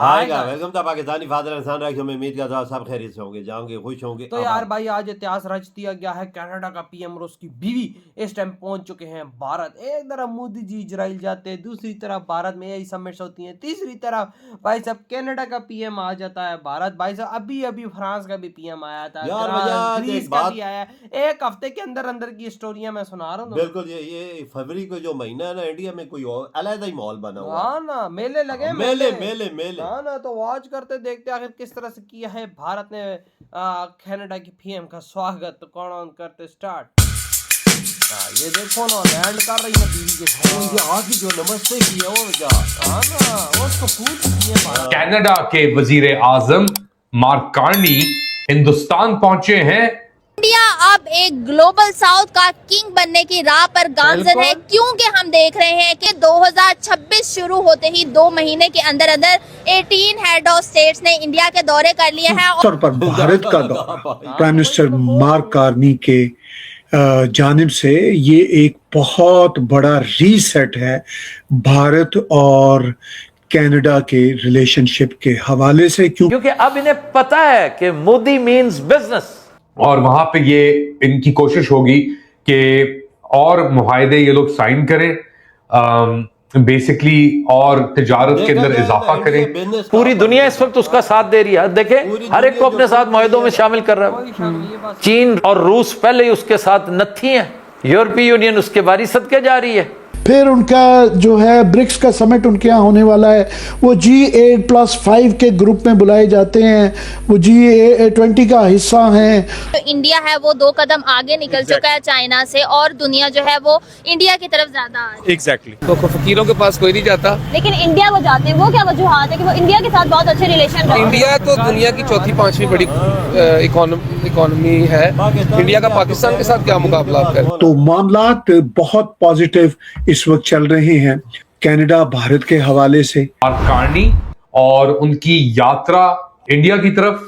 आएगा। वेलकम था पाकिस्तानी फादर इंसान राइट्स में उम्मीद करता हूं सब खैरियत से होंगे, जाओगे खुश होंगे। तो यार भाई आज इतिहास रच दिया गया है। कनाडा का पीएम और उसकी बीवी इस टाइम पहुंच चुके हैं भारत। एक तरफ मोदी जी इजराइल जाते हैं, दूसरी तरफ भारत में यही समिट्स होती हैं, तीसरी तरफ भाई साहब कनाडा का पीएम आ जाता है भारत। भाई साहब अभी अभी फ्रांस का भी पीएम आया था, ग्रीस का भी आया। एक हफ्ते के अंदर अंदर की स्टोरियां मैं सुना रहा हूँ। बिल्कुल, ये फरवरी को जो महीना है ना, इंडिया में कोई और अलग ही माहौल बना हुआ है। हाँ ना, मेले लगे, मेले मेले मेले। हाँ ना, तो वॉच करते देखते आखिर किस तरह से किया है भारत ने कनाडा की पीएम का स्वागत। तो कौन ऑन करते स्टार्ट। ये देखो ना, लैंड कर रही है बीवी के साथ। ये आगे जो नमस्ते किया और क्या, हाँ ना, वो उसको पूछ दिए भारत। कनाडा के वजीर आजम मार्क कार्नी हिंदुस्तान पहुंचे हैं। इंडिया अब एक ग्लोबल साउथ का किंग बनने की राह पर गामजन है, क्योंकि हम देख रहे हैं कि 2026 शुरू होते ही 2 महीने के अंदर अंदर 18 हेड ऑफ स्टेट्स ने इंडिया के दौरे कर लिए हैं। तौर पर भारत का दौरा प्राइम मिनिस्टर मार्क कार्नी के जानिब से ये एक बहुत बड़ा रीसेट है भारत और कनाडा के रिलेशनशिप के हवाले से, क्योंकि अब इन्हें पता है कि मोदी मीन्स बिजनेस। और वहां पे ये इनकी कोशिश होगी कि और मुआहदे ये लोग साइन करें, बेसिकली और तिजारत के अंदर इजाफा करें। पूरी दुनिया इस वक्त उसका साथ दे रही है। देखें, हर एक को अपने साथ मुआहदों में शामिल कर रहा है। चीन और रूस पहले ही उसके साथ नत्थी है, यूरोपीय यूनियन उसके बारी सदके जा रही है। फिर उनका जो है ब्रिक्स का समिट उनके यहाँ होने वाला है, वो G8+5 के ग्रुप में बुलाए जाते हैं, वो G20 का हिस्सा हैं। तो इंडिया है वो 2 कदम आगे निकल चुका है चाइना से, और दुनिया जो है वो इंडिया की तरफ ज्यादा आ रही है। एग्जैक्टली। तो फकीरों के पास कोई नहीं जाता, लेकिन इंडिया वो जाते हैं। वो क्या वजूहात है कि वो इंडिया के साथ बहुत अच्छे रिलेशन रखते हैं? इंडिया तो दुनिया की चौथी 5वीं बड़ी इकोनॉमी है। इंडिया का पाकिस्तान के साथ क्या मुकाबला आप करें? तो मामलात बहुत पॉजिटिव इस वक्त चल रहे हैं कनाडा भारत के हवाले से। मार्क कार्नी और उनकी यात्रा इंडिया की तरफ।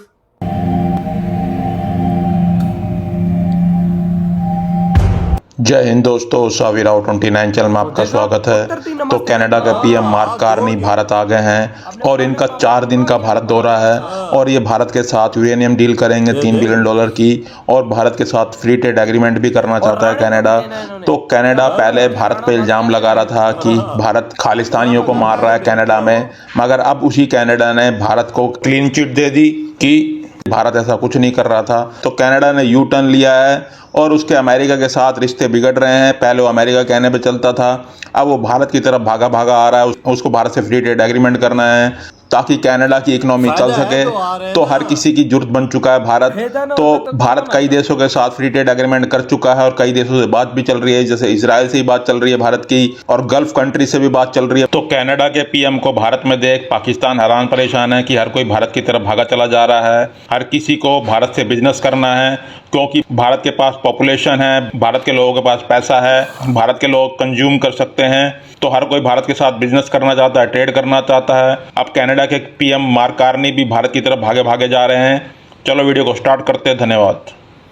जय हिंद दोस्तों, सावी राव 29 चैनल में आपका स्वागत है। तो कनाडा के पीएम मार्क कार्नी भारत आ गए हैं और इनका 4 दिन का भारत दौरा है, और ये भारत के साथ यूरेनियम डील करेंगे $3 बिलियन की, और भारत के साथ फ्री ट्रेड एग्रीमेंट भी करना चाहता है कनाडा। तो कनाडा पहले भारत पे इल्जाम लगा रहा था कि भारत खालिस्तानियों को मार रहा है कनाडा में, मगर अब उसी कनाडा ने भारत को क्लीन चिट दे दी कि भारत ऐसा कुछ नहीं कर रहा था। तो कनाडा ने यू टर्न लिया है और उसके अमेरिका के साथ रिश्ते बिगड़ रहे हैं। पहले वो अमेरिका कहने पे चलता था, अब वो भारत की तरफ भागा भागा आ रहा है। उसको भारत से फ्री ट्रेड एग्रीमेंट करना है ताकि कनाडा की इकोनॉमी चल सके। तो हर किसी की जरूरत बन चुका है भारत। तो भारत कई देशों के साथ फ्री ट्रेड एग्रीमेंट कर चुका है और कई देशों से बात भी चल रही है, जैसे इजराइल से ही बात चल रही है भारत की, और गल्फ कंट्री से भी बात चल रही है। तो कनाडा के पीएम को भारत में देख पाकिस्तान हैरान परेशान है कि हर कोई भारत की तरफ भागा चला जा रहा है। हर किसी को भारत से बिजनेस करना है, क्योंकि भारत के पास पॉपुलेशन है, भारत के लोगों के पास पैसा है, भारत के लोग कंज्यूम कर सकते हैं। तो हर कोई भारत के साथ बिजनेस करना चाहता है, ट्रेड करना चाहता है। अब कनाडा के पीएम मार्क कार्नी भी भारत की तरफ भागे भागे जा रहे हैं। चलो वीडियो को स्टार्ट करते हैं। धन्यवाद।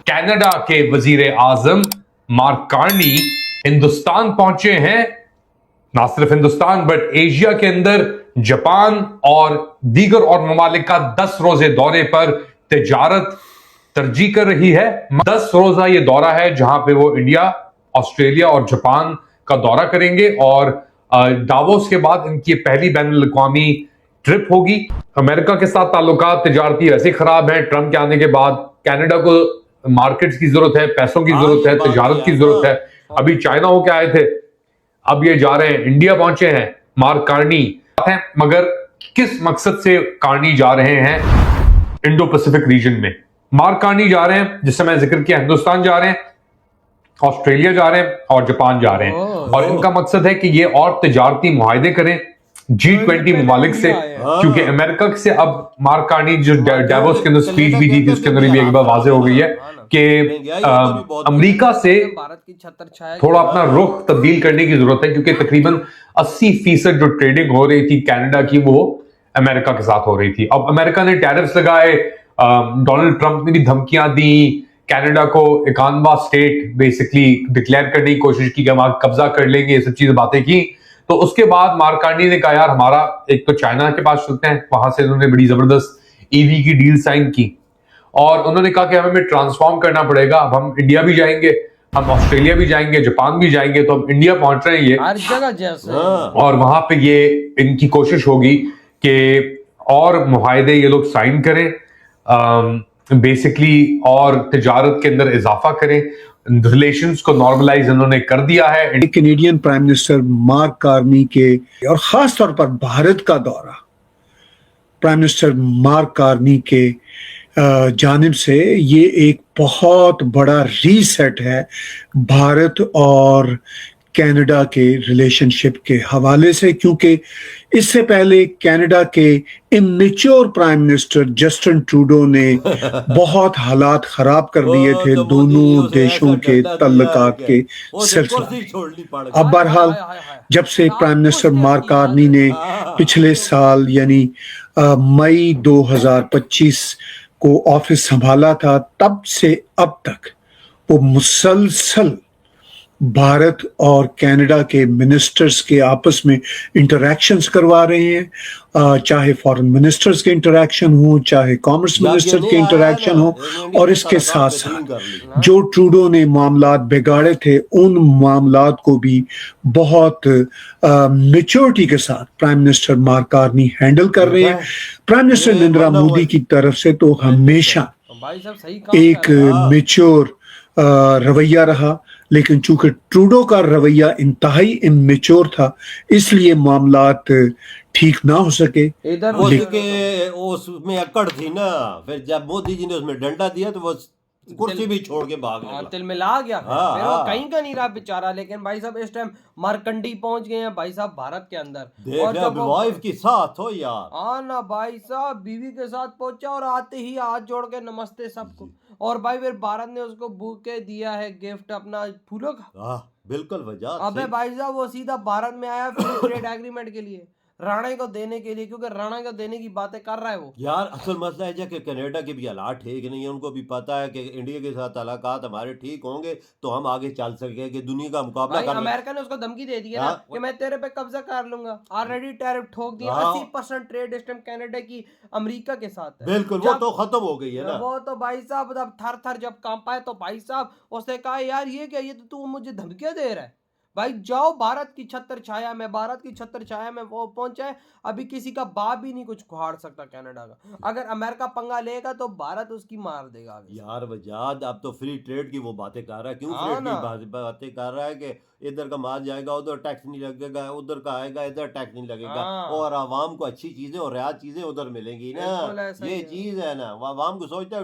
कनाडा के वजीर आजम मार्क कार्नी हिंदुस्तान पहुंचे हैं। ना सिर्फ हिंदुस्तान बट एशिया के अंदर जापान और दीगर और ममालिक का 10 रोजे दौरे पर तिजारत तरजीह कर रही है। 10 रोजा ये दौरा है जहां पे वो इंडिया, ऑस्ट्रेलिया और जापान का दौरा करेंगे, और दावोस के बाद इनकी पहली बैनुल-अक़वामी ट्रिप होगी। अमेरिका के साथ ताल्लुकात तिजारती ऐसे खराब हैं ट्रंप के आने के बाद। कनाडा को मार्केट्स की जरूरत है, पैसों की जरूरत है, तिजारत की जरूरत है। अभी चाइना होके आए थे, अब ये जा रहे हैं, इंडिया पहुंचे हैं मार्क कार्नी हैं। मगर किस मकसद से कार्नी जा रहे हैं इंडो पैसिफिक रीजन में? मार्क कार्नी जा रहे हैं, जिससे मैं जिक्र किया, हिंदुस्तान जा रहे हैं, ऑस्ट्रेलिया जा रहे हैं और जापान जा रहे हैं। और इनका मकसद है कि ये और तिजारती मुआहदे करें G20 ममालिक से, क्योंकि अमेरिका से अब मार्क कार्नी जो डावोस के अंदर स्पीच भी दी थी, उसके अंदर भी एक बार वाजे हो गई है कि अमेरिका से थोड़ा अपना रुख तब्दील करने की जरूरत है, क्योंकि तकरीबन 80% जो ट्रेडिंग हो रही थी कनाडा की वो अमेरिका के साथ हो रही थी। अब अमेरिका ने टैरिफ्स लगाए, डोनाल्ड ट्रंप ने भी धमकियां दी, कनाडा को एकानवा स्टेट बेसिकली डिक्लेयर करने की कोशिश की कि हम कब्जा कर लेंगे, ये सब चीजें बातें की। तो उसके बाद मार्क कार्नी ने कहा यार हमारा एक तो चाइना के पास चलते हैं, वहां से उन्होंने बड़ी जबरदस्त ईवी की डील साइन की और उन्होंने कहा कि हमें ट्रांसफॉर्म करना पड़ेगा। अब हम इंडिया भी जाएंगे, हम ऑस्ट्रेलिया भी जाएंगे, जापान भी जाएंगे, तो अब इंडिया पहुंच रहे हैं ये हर जगह जैसे और वहां पे ये इनकी कोशिश होगी कि और मुआहदे ये लोग साइन करें बेसिकली और तिजारत के अंदर इजाफा करें। रिलेशंस को नॉर्मलाइज इन्होंने कर दिया है। Canadian prime minister mark Carney के और खास तौर पर भारत का दौरा प्राइम मिनिस्टर मार्क कार्नी के जानिब से ये एक बहुत बड़ा रीसेट है भारत और कनाडा के रिलेशनशिप के हवाले से, क्योंकि इससे पहले कनाडा के immature prime minister Justin Trudeau ने बहुत हालात खराब कर दिए थे दोनों देशों के तल्लुकात के सिलसिले। अब बहरहाल जब से प्राइम मिनिस्टर मार्क कार्नी ने पिछले साल यानी मई 2025 को ऑफिस संभाला था, तब से अब तक वो मुसलसल भारत और कनाडा के मिनिस्टर्स के आपस में इंटरैक्शंस करवा रहे हैं, चाहे फॉरेन मिनिस्टर्स के इंटरैक्शन हो, चाहे कॉमर्स मिनिस्टर के इंटरैक्शन हो, और इसके साथ साथ जो ट्रूडो ने मामलात बिगाड़े थे उन मामलात को भी बहुत मैच्योरिटी के साथ prime minister mark Carney handle कर रहे हैं। प्राइम मिनिस्टर नरेंद्र मोदी की तरफ से तो हमेशा एक मैच्योर रवैया रहा, लेकिन चूंकि ट्रूडो का रवैया इंतहाई इमेच्योर था इसलिए मामलात ठीक ना हो सके। उसमें अकड़ थी ना, फिर जब मोदी जी ने उसमें डंडा दिया तो वो कुर्सी भी छोड़ के भाग गया, तिल में ला गया। फिर वो कहीं का नहीं रहा बेचारा। लेकिन भाई साहब इस टाइम मारकंडी पहुंच गए हैं भाई साहब भारत के अंदर। और जब वाइफ के साथ हो यार, हाँ ना भाई साहब बीवी के साथ पहुंचा और आते ही हाथ जोड़ के नमस्ते सबको। और भाई फिर भारत ने उसको बुके दिया है गिफ्ट अपना फूलों का। बिल्कुल वजह। अबे भाई साहब वो सीधा भारत में आया फ्री ट्रेड एग्रीमेंट के लिए, राणा को देने के लिए, क्योंकि राणा को देने की बातें कर रहा है वो। यार असल मसला है कि कनाडा के भी हालात ठीक नहीं है, उनको भी पता है कि इंडिया के साथ ताल्लुकात हमारे ठीक होंगे तो हम आगे चल सकेंगे कि दुनिया का मुकाबला कर। अमेरिका ने उसको धमकी दे दी है ना कि मैं तेरे पे कब्जा कर लूंगा। ऑलरेडी टैरिफ ठोक दिया, 80% ट्रेड इस टाइम कनाडा की अमेरिका के साथ है। बिल्कुल, वो तो खत्म हो गई है ना। वो तो भाई साहब जब थर थर जब कांपा है तो भाई साहब उसने कहा यार ये क्या, ये तो तू मुझे धमकियां दे रहा है। भाई जाओ भारत की छत्र छाया में, भारत की छत्र छाया में वो पहुंचा है। अभी किसी का बाप भी नहीं कुछ उखाड़ सकता कनाडा का। अगर अमेरिका पंगा लेगा तो भारत उसकी मार देगा। यार वजाद अब तो फ्री ट्रेड की वो बातें कर रहा है, क्यों फ्री ट्रेड बातें कर रहा है कि इधर का माल जाएगा उधर टैक्स नहीं लगेगा, उधर का आएगा इधर टैक्स नहीं लगेगा, और आवाम को अच्छी चीजें और रियायत चीजें उधर मिलेंगी ना। ये चीज है ना, आवाम को सोचता है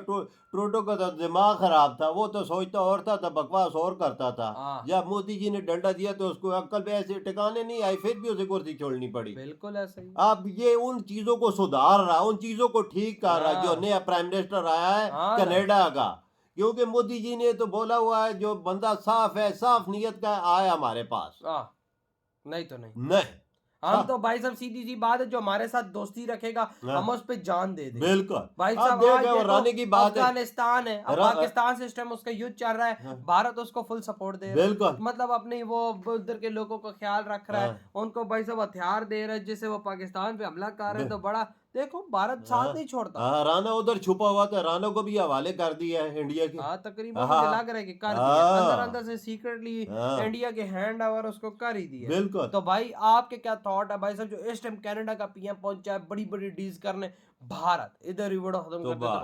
ट्रूडो का तो दिमाग खराब था, वो तो सोचता और था बकवास और करता था। जब मोदी जी ने डंडा दिया तो उसको अक्ल पे ऐसे टिकाने नहीं आई, फिर भी उसे कुर्सी छोड़नी पड़ी। बिल्कुल ऐसा ही। अब ये उन चीजों को सुधार रहा, उन चीजों को ठीक कर रहा जो नया प्राइम मिनिस्टर आया है कनाडा का, क्योंकि मोदी जी ने तो बोला हुआ है जो बंदा साफ है, साफ नियत का आया हमारे पास। नहीं तो नहीं हम तो भाई साहब सीधी सी बात है, जो हमारे साथ दोस्ती रखेगा हम उस पे जान दे देंगे। बिल्कुल भाई साहब रानी की बात अफगानिस्तान है, पाकिस्तान से इस टाइम उसका युद्ध चल रहा है, भारत उसको फुल सपोर्ट दे रहा है। बिल्कुल, मतलब अपने वो उधर के लोगों का ख्याल रख रहा है, उनको भाई साहब हथियार दे रहा है जिससे वो पाकिस्तान पे हमला कर रहे हैं। तो बड़ा देखो भारत साथ नहीं छोड़ता। राणा उधर छुपा हुआ था, राणा को भी हवाले कर दिया है इंडिया के। तकरीबन लग रहा है कि कर दिया, अंदर अंदर से सीक्रेटली इंडिया के हैंड ओवर उसको कर ही दिया। बिल्कुल। तो भाई आपके क्या थॉट है भाई साहब, जो इस टाइम कनाडा का पीएम पहुंचा है बड़ी बड़ी डील्स करने, भारत इधर ही बड़ा खत्म कर देता है।